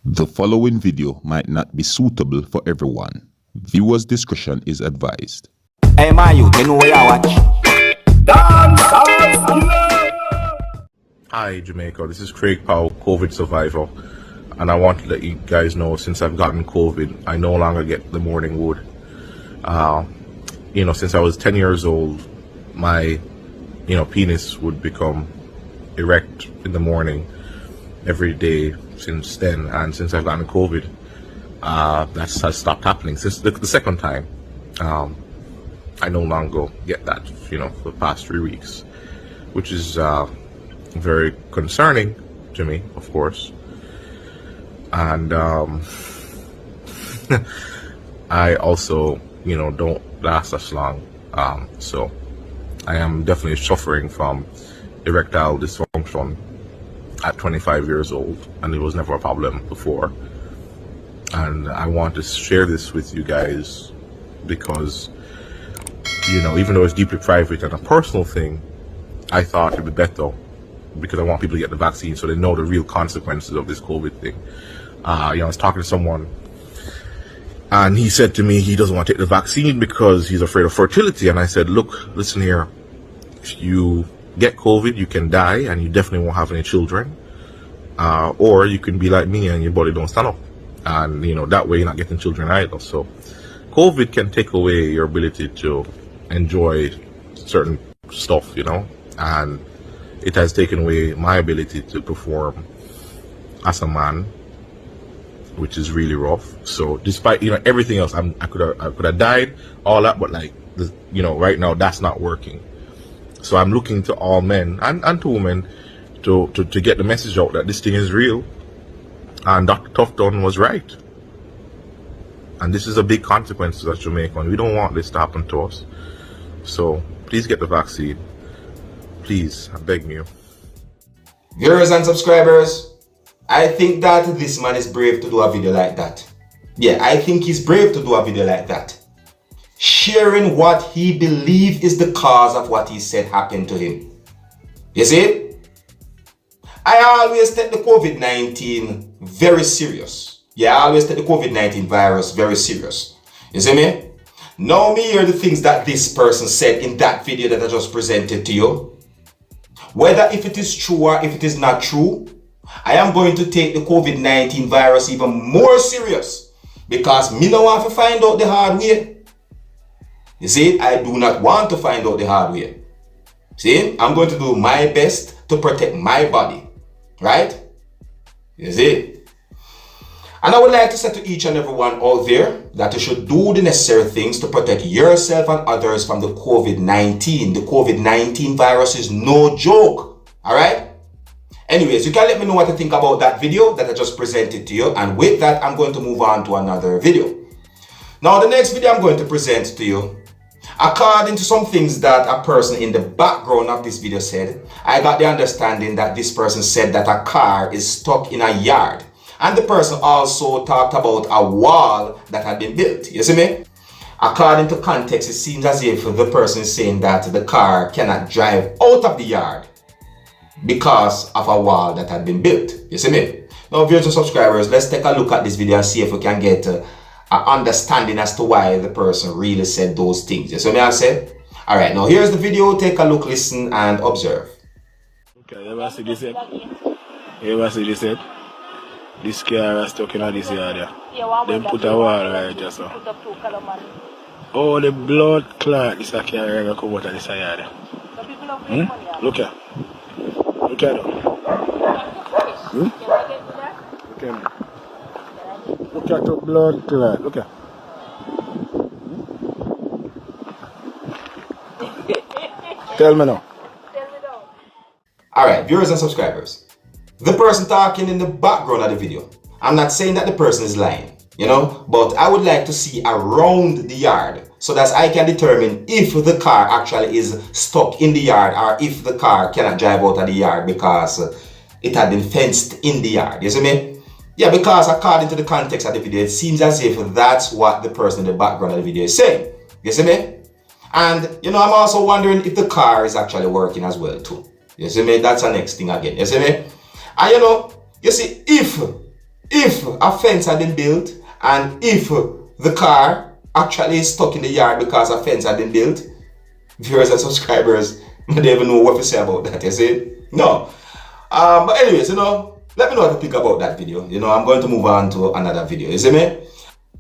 The following video might not be suitable for everyone. Viewers' discretion is advised. Hey man, you know where I watch? Dancehall. Hi Jamaica, this is Craig Powell, COVID survivor, and I want to let you guys know, since I've gotten COVID, I no longer get the morning wood. Since I was 10 years old, my penis would become erect in the morning every day since then, and since I've gotten COVID, that has stopped happening. Since the second time, I no longer get that, for the past 3 weeks, which is very concerning to me, of course. And I also, don't last as long. So I am definitely suffering from erectile dysfunction at 25 years old, and it was never a problem before. And I want to share this with you guys because, even though it's deeply private and a personal thing, I thought it'd be better, because I want people to get the vaccine so they know the real consequences of this COVID thing. I was talking to someone, and he said to me he doesn't want to take the vaccine because he's afraid of fertility. And I said, look, listen here, if you get COVID, you can die and you definitely won't have any children. Or you can be like me and your body don't stand up. And, that way you're not getting children either. So COVID can take away your ability to enjoy certain stuff, and it has taken away my ability to perform as a man, which is really rough. So despite, everything else, I could have died, all that, but right now that's not working. So I'm looking to all men and to women to get the message out that this thing is real, and Dr. Tufton was right. And this is a big consequence as Jamaica, and we don't want this to happen to us. So please get the vaccine. Please, I beg you. Viewers and subscribers, I think that this man is brave to do a video like that. Yeah, I think he's brave to do a video like that, sharing what he believes is the cause of what he said happened to him. You see? I always take the COVID-19 very serious. Yeah, I always take the COVID-19 virus very serious. You see me? Now me hear the things that this person said in that video that I just presented to you. Whether if it is true or if it is not true, I am going to take the COVID-19 virus even more serious, because me no want to find out the hard way. You see, I do not want to find out the hard way. See, I'm going to do my best to protect my body. Right? You see? And I would like to say to each and everyone out there that you should do the necessary things to protect yourself and others from the COVID-19. The COVID-19 virus is no joke. Alright? Anyways, you can let me know what you think about that video that I just presented to you. And with that, I'm going to move on to another video. Now, the next video I'm going to present to you, according to some things that a person in the background of this video said, I got the understanding that this person said that a car is stuck in a yard. And the person also talked about a wall that had been built. You see me? According to context, it seems as if the person is saying that the car cannot drive out of the yard because of a wall that had been built. You see me? Now, viewers and subscribers, let's take a look at this video and see if we can get an understanding as to why the person really said those things. You see what I said? Alright, now here's the video. Take a look, listen, and observe. Okay, you ever see this yet? You ever see this yet? This car is stuck in this yard. Then put a wall right just so. Oh, the blood clot is a car going to come out of this yard. Look here. Look here now. Look here now. Look at the blood clot. Look here. Tell me now. Alright, viewers and subscribers. The person talking in the background of the video, I'm not saying that the person is lying, but I would like to see around the yard so that I can determine if the car actually is stuck in the yard or if the car cannot drive out of the yard because it had been fenced in the yard. You see me? Yeah, because according to the context of the video, it seems as if that's what the person in the background of the video is saying. You see me? And, I'm also wondering if the car is actually working as well too. You see me? That's the next thing again. You see me? And you see, if if a fence had been built and if the car actually is stuck in the yard because a fence had been built, viewers and subscribers, I don't even know what to say about that, you see? No. But anyways, you know, let me know what you think about that video. You know, I'm going to move on to another video, you see me?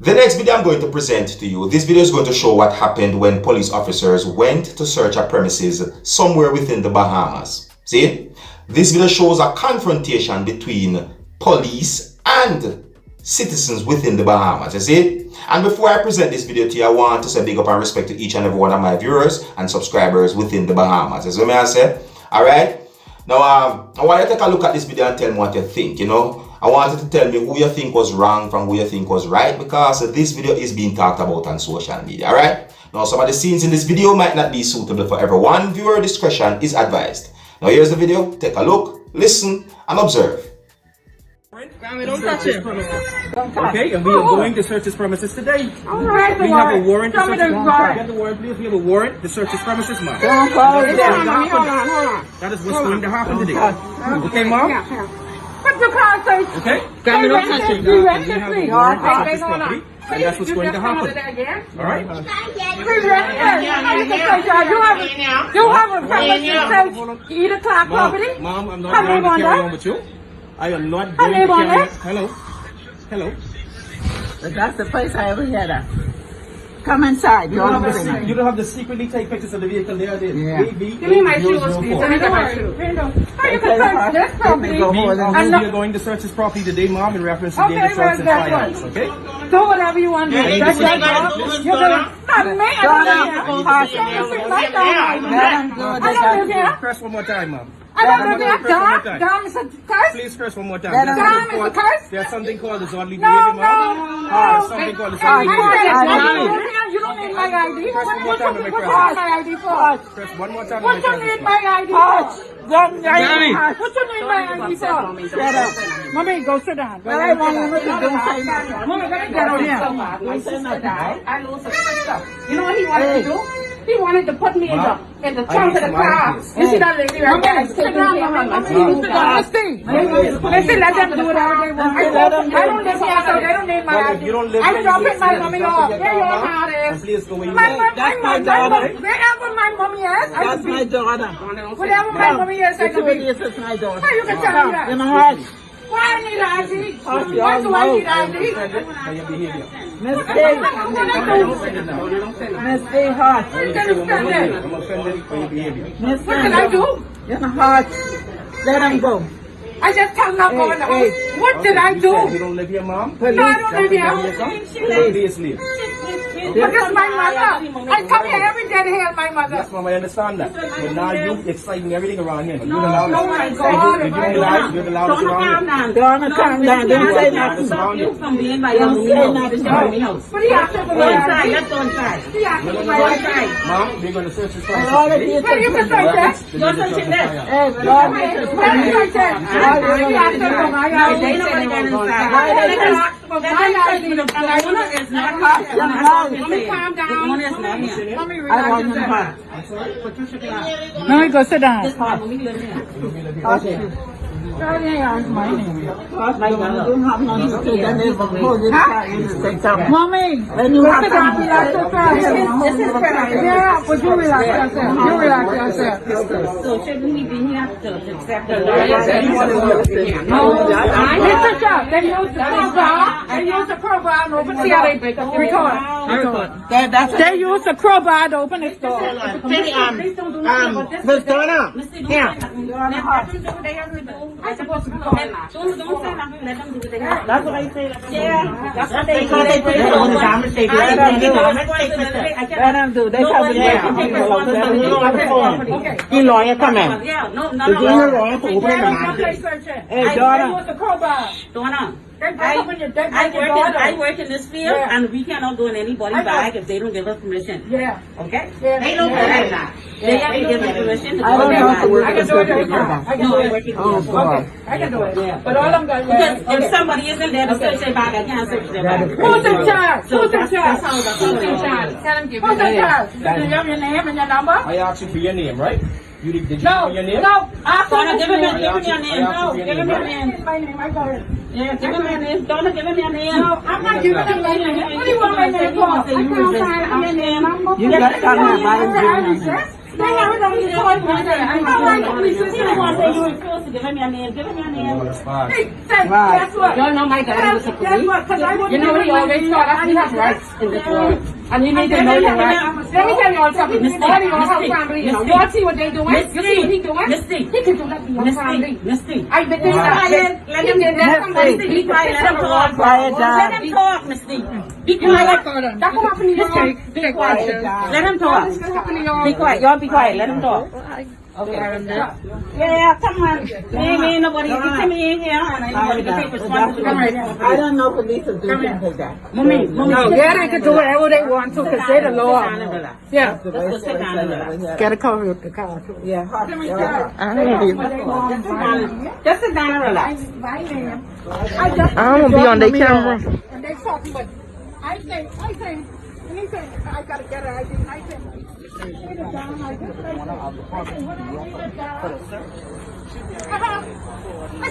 The next video I'm going to present to you, this video is going to show what happened when police officers went to search a premises somewhere within the Bahamas. See? This video shows a confrontation between police and citizens within the Bahamas, you see? And before I present this video to you, I want to say big up and respect to each and every one of my viewers and subscribers within the Bahamas. You see what I say? Alright? Now, I want you to take a look at this video and tell me what you think, you know? I want you to tell me who you think was wrong from who you think was right, because this video is being talked about on social media, alright? Now, some of the scenes in this video might not be suitable for everyone. Viewer discretion is advised. Now, here's the video. Take a look, listen, and observe. Don't touch it. Okay, and we are going to search his premises today. Alright, We have a warrant to Tell me search. the warrant. Get the warrant, please. We have a warrant to search his premises, ma'am. Hold on. That is what's going to happen today. Okay, ma'am? But you can't say. Okay? Don't touch it. We have a warrant to search his property, and that's what's going to happen. All right? You have a permit to search either clock property? Ma'am, I'm not going to carry on with you. I am not going to carry on. Hello? Hello? That's the place I ever had at. Come inside. You don't have the secretly take pictures of the vehicle there. Give me my shoes, please. Let me get my shoes. How you can search this property? We are going to search his property today, ma'am, in reference to dangerous drugs and firearms, okay? Do whatever you want to do. That's your job. You're going to stop me. I don't live here. Press one more time, ma'am. I don't live here. Dom is a curse. Please press one more time. Dom is a curse. There's something called disorderly No, behavior, no, ma'am. no. There's something called disorderly behavior. You don't need my ID. Press one more time, What's my ID for? Press one more time. What you need my ID for? What you need my ID for? Shut up. Mommy, go sit down. I want you to don't say nothing. Mommy, let me get on here. My sister died. I lost her stuff. You know what he wanted to do? He wanted to put me in the trunk of the car. You see that lady right there? Sit down, listen, let them do whatever they want. I don't live here, so they don't need my ID. I'm dropping my mommy off. There you are, how it is. Wherever my mommy is, That's my daughter. whatever my mommy is, I can be. This is my daughter. How you can tell me that? In my heart. Why I need ID? Why do I need ID? Miss Day. Miss Day Hart. Miss What did I do? In the heart. Let him go. I just tell them go in the house. What did I do? You don't live here, ma'am? No, I don't live here. Please leave. But it's my mother. I come here every day to help my mother. Yes, ma'am, I understand that. But now you exciting everything around here. No, my God. You're the loudest around here. Don't calm down. Don't say nothing. Don't Don't say nothing. But he asked me for my ID. Let's go inside. He asked me for my ID. Ma'am, we're going to search this place. All of you. Where you can search that? You're searching this. Hey, Where you can search that? He asked me for my ID. They know what they're inside. He asked for my ID. And I want to. It's not hot. Let me calm down. The owner is not here. Let me I relax want him yourself. hot. Let me go sit down. We live here. My God, don't have nothing to say. Then they will hold this car in the sector. Mommy, Then you have to relax yourself. This is yeah, but you relax yourself. You relax yourself. So shouldn't we be here to accept the No, Mr. Chuck, they use the crowbar. They use the crowbar to open. See how they record. They use the crowbar to open the door. Miss Donna, here. I'm supposed to be calling that. Don't say nothing. Let them do what they have. That's what I say. Yeah, that's what they do. They put it on the damage. They do. Let them do. They have the lawyer come in. Yeah, no. The lawyer to open the mouth. Hey, Donna. They use the crowbar. Donna. I work in this field, and we cannot go in anybody's bag if they don't give us permission. Yeah. Okay? Yeah. They don't like that. They have to give us permission to go I in their don't have to work. bag. I can do it every time. I can do it. God. Okay, I can do it. Yeah. But all I'm going to Because if somebody isn't there to search their bag, I can't search their bag. Who's in charge? So Who's in that's charge? how that's Who's in charge? Tell them give Who's me in charge? Do you have your name and your number? I asked you for your name, right? You did you No, give me your name? no. Give him your name. I asked you for your No, name, give him right? your name. My name. I got it. Yeah, give him your name. Don't give him your name. No, I'm not giving him my name. What do you want my name for? I can't find your name. You got to tell me why you doing that. They have it on the toy for me. I don't like the police. You don't want to say you refuse to give him your name. Give him your name. Hey, guess what? You know my daddy was a Guess police. what? Because I wouldn't You know what he always taught us? We have rights in this world. And you need to know your rights. Let me tell you all something. Misty, All your whole Misty, family, you Misty. all see what they doing? You see what he doing? Misty. He can do that to your family. Misty. I bet this guy, let him get that. Misty, be quiet. Let him talk. Let him talk, Misty. Be quiet. That come up in your Be quiet. Let him talk. Be quiet. Y'all be quiet. Let him talk. Okay. Yeah, come on. Ain't nobody. You tell me in here, and I know you can take responsibility. I don't know police will do things like that. Mommy. No, yeah, they can do whatever they want to because they're the law. Yeah. Let's sit down and relax. Get a cover with the car. Yeah, hot. Just sit down and relax. I don't be on the camera. And they talking, but I think, anything, I gotta get her ID. I think. I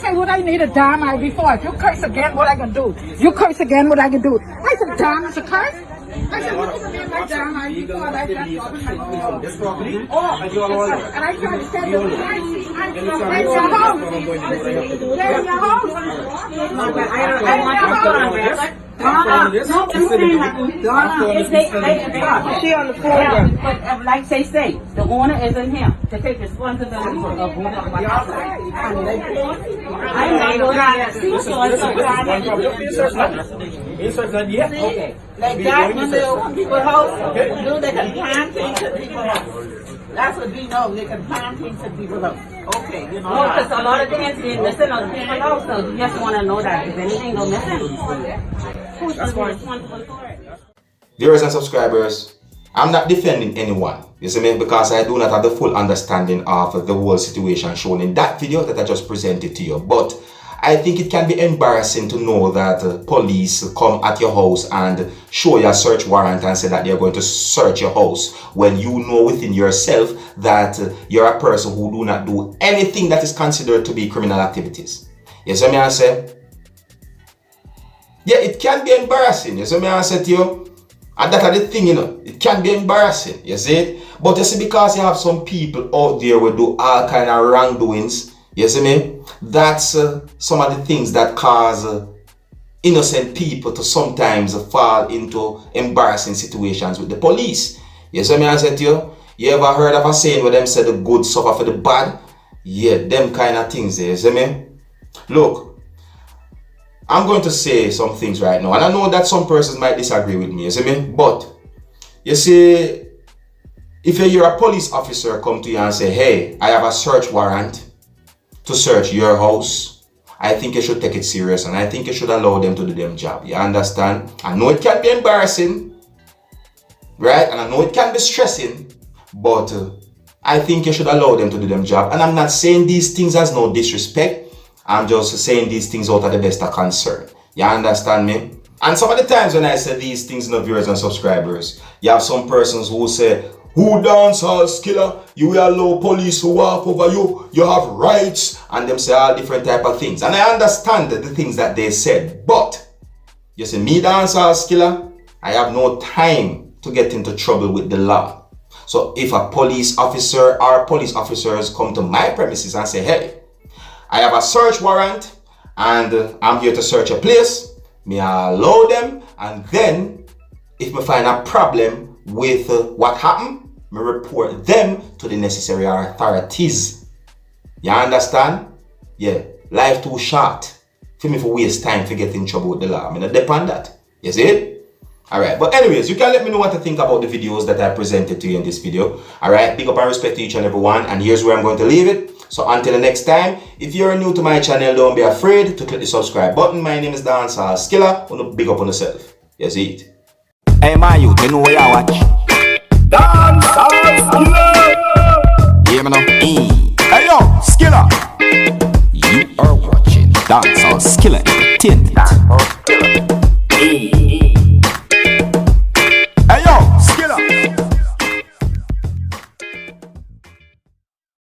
said, would I need a dime ID for? If you curse again, what I can do? You curse again, what I can do? I said, dime is a curse? I said, what is it my dime ID for? And I tried to tell you, I'm your house. There's your house. No, I'm saying she on the floor. But like they say, the owner isn't here to take responsibility for the owner of my house. I'm not going to see Okay. Like that, when they open people's house, they can plan things at people's house. That's what we know. They can plan things at people's house. Okay, you know. No, because a lot of things is missing on people house, so you just want to know that if anything go missing, who's responsible for it? Viewers and subscribers, I'm not defending anyone, you see me, because I do not have the full understanding of the whole situation shown in that video that I just presented to you. But I think it can be embarrassing to know that police come at your house and show you a search warrant and say that they're going to search your house when you know within yourself that you're a person who do not do anything that is considered to be criminal activities. You see me, I say? Yeah, it can be embarrassing. You see me, I say to you? And that's the thing, you know. It can be embarrassing, you see it? But you see, because you have some people out there who do all kind of wrongdoings, you see me? That's some of the things that cause innocent people to sometimes fall into embarrassing situations with the police. You see me, I said to you? You ever heard of a saying where them say the good suffer for the bad? Yeah, them kind of things there, you see me? Look, I'm going to say some things right now, and I know that some persons might disagree with me, you see me? But, you see, if you're a police officer come to you and say, hey, I have a search warrant to search your house, I think you should take it serious, and I think you should allow them to do their job. You understand? I know it can be embarrassing, right? And I know it can be stressing, but I think you should allow them to do their job. And I'm not saying these things as no disrespect. I'm just saying these things out of the best of concern. You understand me? And some of the times when I say these things, no viewers and subscribers, you have some persons who say, who dancehall skilla? You will allow police to walk over you. You have rights, and them say all different type of things. And I understand the things that they said, but you see, me dancehall skilla, I have no time to get into trouble with the law. So if a police officer or police officers come to my premises and say, hey, I have a search warrant and I'm here to search a place, may I allow them, and then if we find a problem with what happened, me report them to the necessary authorities. You understand? Yeah, life too short for me for waste time to get in trouble with the law. I mean, I depend that. You see it? Alright, but anyways, you can let me know what to think about the videos that I presented to you in this video. Alright, big up and respect to each and every one, and here's where I'm going to leave it. So until the next time, if you're new to my channel, don't be afraid to click the subscribe button. My name is Dancehall Skilla. Wanna big up on yourself. You see it? Hey my youth, you know where you watch? Dancehall Skilla! Hear me now? Hey yo, Skilla! You are watching Dancehall Skilla Entertainment.